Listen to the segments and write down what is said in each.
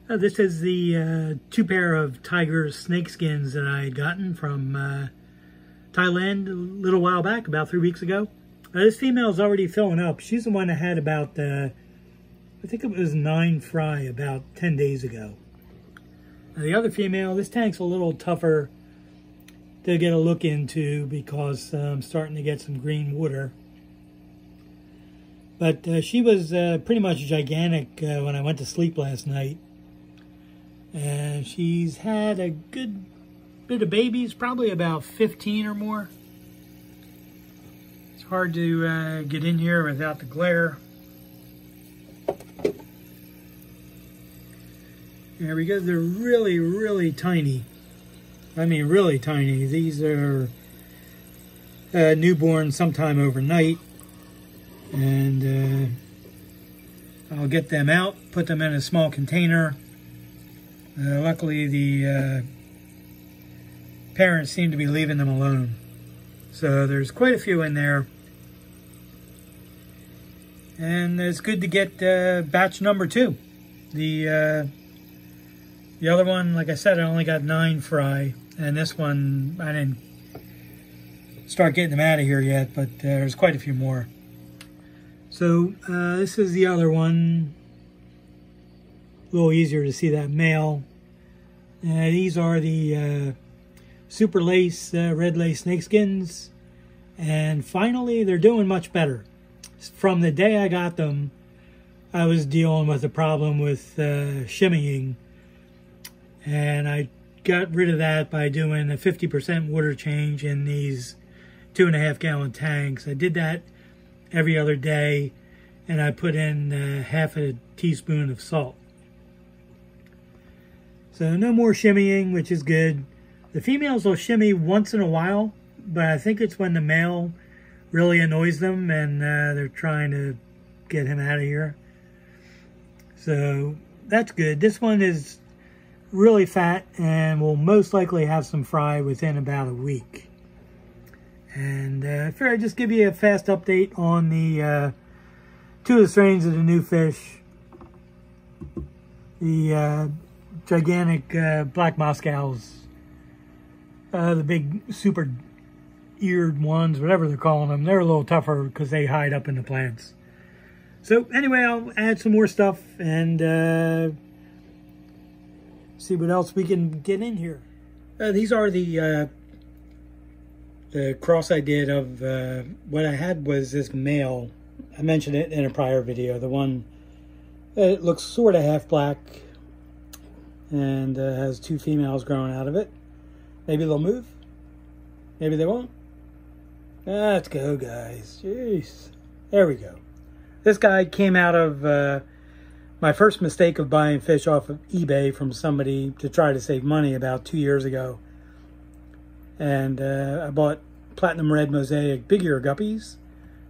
This is the 2 pair of tiger snakeskins that I had gotten from Thailand a little while back, about 3 weeks ago. This female is already filling up. She's the one that had about, I think it was 9 fry about 10 days ago. The other female, this tank's a little tougher to get a look into because I'm starting to get some green water. But she was pretty much gigantic when I went to sleep last night. And she's had a good bit of babies, probably about 15 or more. It's hard to get in here without the glare. There we go. They're really, really tiny. I mean, really tiny. These are newborn sometime overnight. And I'll get them out, put them in a small container. Luckily, the parents seem to be leaving them alone. So there's quite a few in there. And it's good to get batch number 2. The other one, like I said, I only got 9 fry. And this one, I didn't start getting them out of here yet, but there's quite a few more. So this is the other one. A little easier to see that male. These are the super lace, red lace snakeskins. And finally, they're doing much better. From the day I got them, I was dealing with a problem with shimmying. And I got rid of that by doing a 50% water change in these 2.5 gallon tanks. I did that every other day, and I put in half a teaspoon of salt. So no more shimmying, which is good. The females will shimmy once in a while, but I think it's when the male really annoys them and they're trying to get him out of here. So that's good. This one is really fat and will most likely have some fry within about a week. And I figured I'd just give you a fast update on the 2 of the strains of the new fish. The gigantic black Moscows, the big super eared ones, whatever they're calling them. They're a little tougher because they hide up in the plants. So anyway, I'll add some more stuff and see what else we can get in here. These are the cross I did of what I had was this male. I mentioned it in a prior video. The one that looks sort of half black and has 2 females growing out of it. Maybe they'll move. Maybe they won't. Let's go, guys. Jeez. There we go. This guy came out of my first mistake of buying fish off of eBay from somebody to try to save money about 2 years ago. And I bought platinum red mosaic big ear guppies,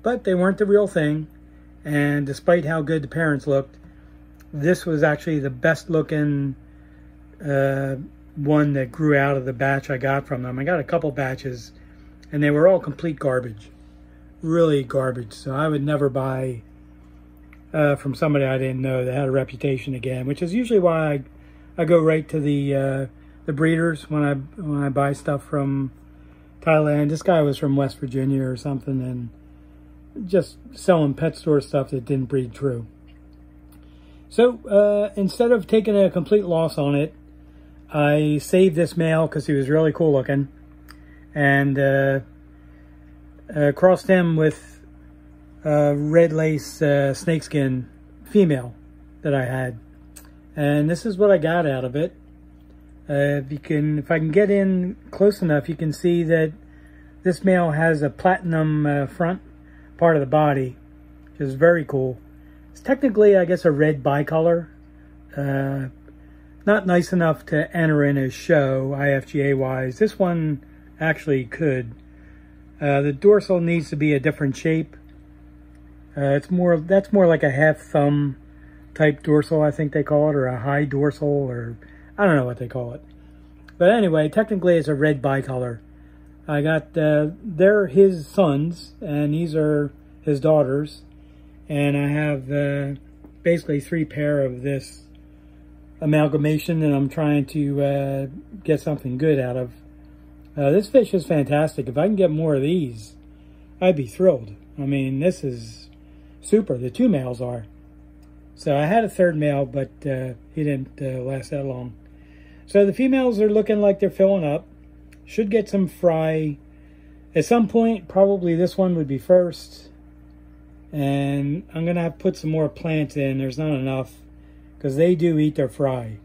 but they weren't the real thing. And despite how good the parents looked, this was actually the best looking one that grew out of the batch I got from them. I got a couple batches and they were all complete garbage, really garbage. So I would never buy from somebody I didn't know that had a reputation again, which is usually why I go right to the breeders when I buy stuff from Thailand. This guy was from West Virginia or something and just selling pet store stuff that didn't breed true. So instead of taking a complete loss on it, I saved this male because he was really cool looking and crossed him with red lace snakeskin female that I had. And this is what I got out of it. If I can get in close enough, you can see that this male has a platinum front part of the body, which is very cool. It's technically, I guess, a red bicolor. Not nice enough to enter in a show, IFGA-wise. This one actually could. The dorsal needs to be a different shape. That's more like a half thumb type dorsal, I think they call it, or a high dorsal, or I don't know what they call it. But anyway, technically it's a red bicolor. I got, they're his sons, and these are his daughters. And I have basically 3 pair of this amalgamation that I'm trying to get something good out of. This fish is fantastic. If I can get more of these, I'd be thrilled. I mean, this is super. The 2 males are. So I had a 3rd male, but he didn't last that long. So the females are looking like they're filling up. Should get some fry. At some point, probably this one would be first. And I'm going to have to put some more plants in. There's not enough, because they do eat their fry.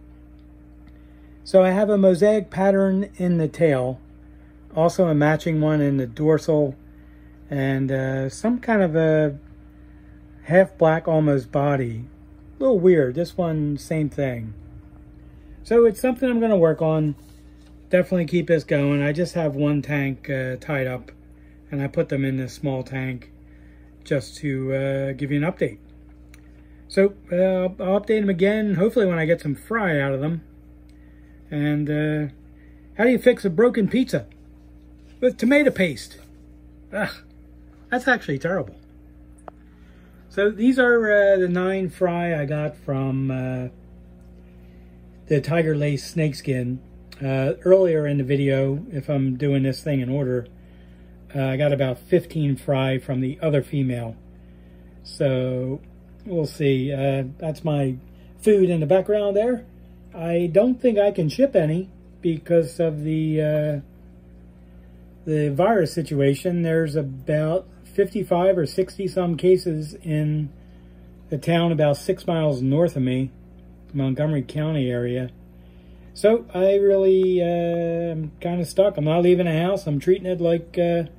So I have a mosaic pattern in the tail. Also a matching one in the dorsal. And some kind of a half black almost body. A little weird. This one, same thing. So it's something I'm going to work on. Definitely keep this going. I just have one tank tied up. And I put them in this small tank just to give you an update. So I'll update them again, hopefully when I get some fry out of them. And how do you fix a broken pizza? With tomato paste. Ugh, that's actually terrible. So these are the 9 fry I got from the Tiger Lace Snakeskin. Earlier in the video, if I'm doing this thing in order, I got about 15 fry from the other female. So we'll see. That's my food in the background there. I don't think I can ship any because of the virus situation. There's about 55 or 60 some cases in a town about 6 miles north of me, Montgomery County area. So I really am kind of stuck. I'm not leaving the house. I'm treating it like the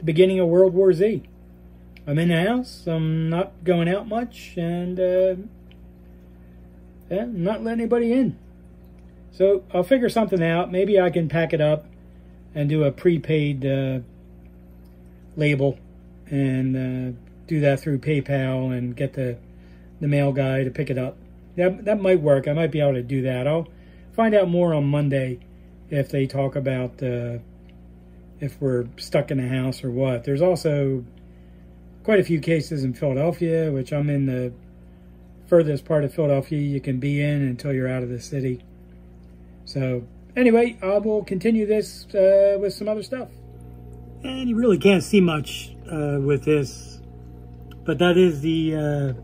beginning of World War Z. I'm in the house. I'm not going out much, and not letting anybody in. So I'll figure something out. Maybe I can pack it up and do a prepaid label and do that through PayPal and get the mail guy to pick it up. That might work. I might be able to do that. I'll find out more on Monday if they talk about if we're stuck in the house or what. There's also quite a few cases in Philadelphia, which I'm in the furthest part of Philadelphia you can be in until you're out of the city. So anyway, I will continue this with some other stuff. And you really can't see much with this, but that is the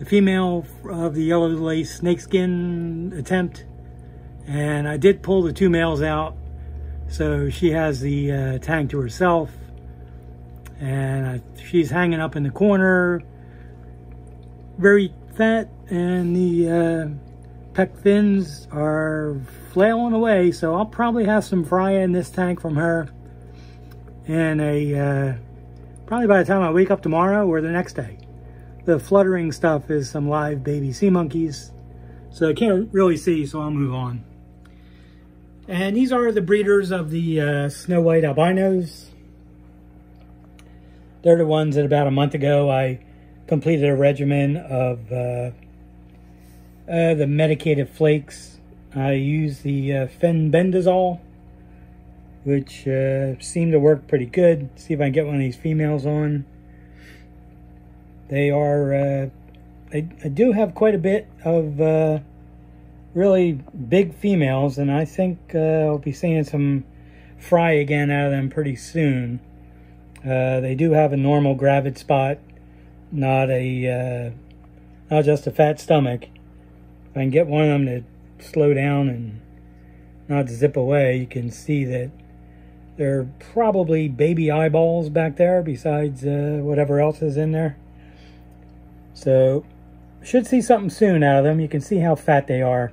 female of the yellow lace snakeskin attempt. And I did pull the 2 males out, so she has the tank to herself. And she's hanging up in the corner, very fat, and the pec fins are flailing away. So I'll probably have some fry in this tank from her, and probably by the time I wake up tomorrow or the next day. The fluttering stuff is some live baby sea monkeys, so I can't really see, so I'll move on. And these are the breeders of the snow white albinos. They're the ones that about a month ago I completed a regimen of the medicated flakes. I used the fenbendazole, which seemed to work pretty good. See if I can get one of these females on. They are, I do have quite a bit of really big females, and I think I'll be seeing some fry again out of them pretty soon. They do have a normal gravid spot, not just a fat stomach. If I can get one of them to slow down and not zip away, you can see that there are probably baby eyeballs back there besides whatever else is in there. So should see something soon out of them. You can see how fat they are.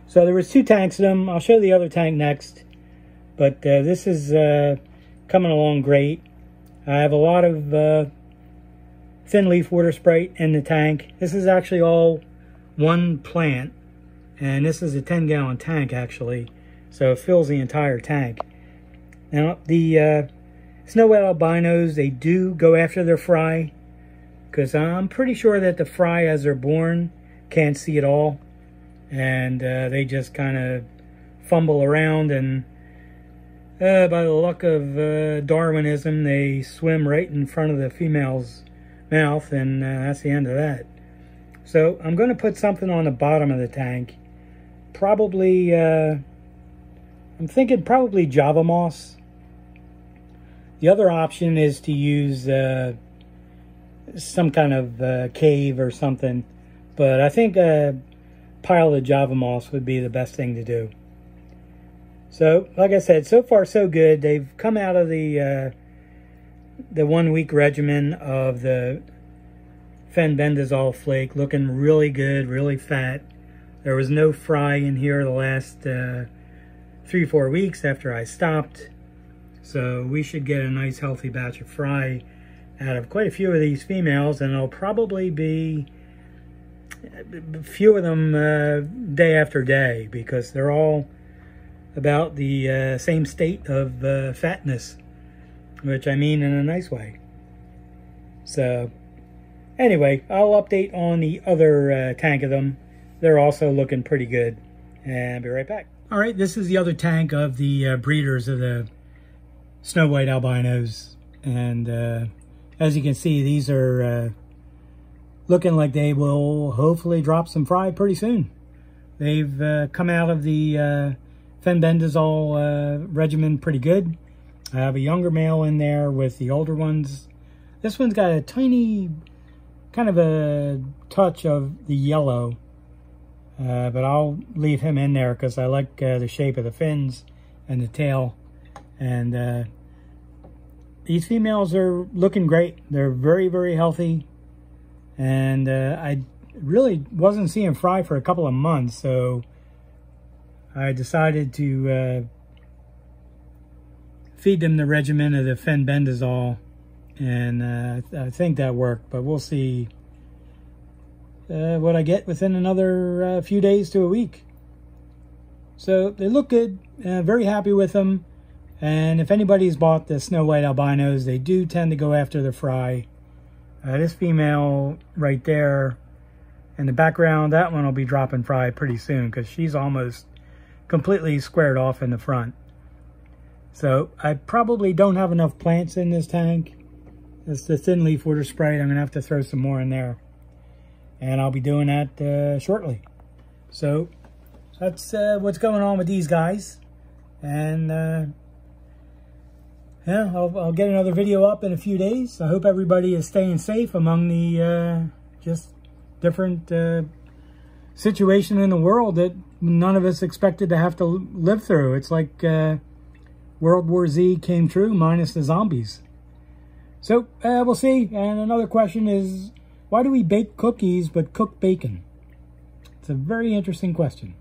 So there was 2 tanks of them. I'll show the other tank next. But this is coming along great. I have a lot of thin leaf water sprite in the tank. This is actually all one plant. And this is a 10-gallon tank actually. So it fills the entire tank. Now the snow white albinos, they do go after their fry. Because I'm pretty sure that the fry as they're born can't see at all. And they just kind of fumble around, and by the luck of Darwinism, they swim right in front of the female's mouth, and that's the end of that. So I'm going to put something on the bottom of the tank probably, I'm thinking probably Java moss. The other option is to use some kind of cave or something, but I think a pile of Java moss would be the best thing to do. So, like I said, so far so good. They've come out of the 1 week regimen of the fenbendazole flake looking really good, really fat. There was no fry in here the last 3-4 weeks after I stopped. So we should get a nice healthy batch of fry out of quite a few of these females, and it'll probably be a few of them day after day, because they're all about the same state of fatness, which I mean in a nice way. So anyway, I'll update on the other tank of them. They're also looking pretty good, and I'll be right back. All right, this is the other tank of the breeders of the snow white albinos, and as you can see, these are looking like they will hopefully drop some fry pretty soon. They've come out of the fenbendazole regimen pretty good. I have a younger male in there with the older ones. This one's got a tiny kind of a touch of the yellow, but I'll leave him in there because I like the shape of the fins and the tail. And these females are looking great. They're very, very healthy. And I really wasn't seeing fry for a couple of months, so I decided to feed them the regimen of the fenbendazole, and I think that worked, but we'll see what I get within another few days to a week. So they look good, very happy with them. And if anybody's bought the snow white albinos, they do tend to go after the fry. This female right there in the background, that one will be dropping fry pretty soon because she's almost completely squared off in the front. So I probably don't have enough plants in this tank. It's the thin leaf water sprite. I'm going to have to throw some more in there. And I'll be doing that shortly. So that's what's going on with these guys. And yeah, I'll get another video up in a few days. I hope everybody is staying safe among the just different situation in the world that none of us expected to have to live through. It's like World War Z came true minus the zombies. So we'll see. And another question is, why do we bake cookies but cook bacon? It's a very interesting question.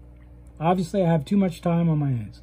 Obviously, I have too much time on my hands.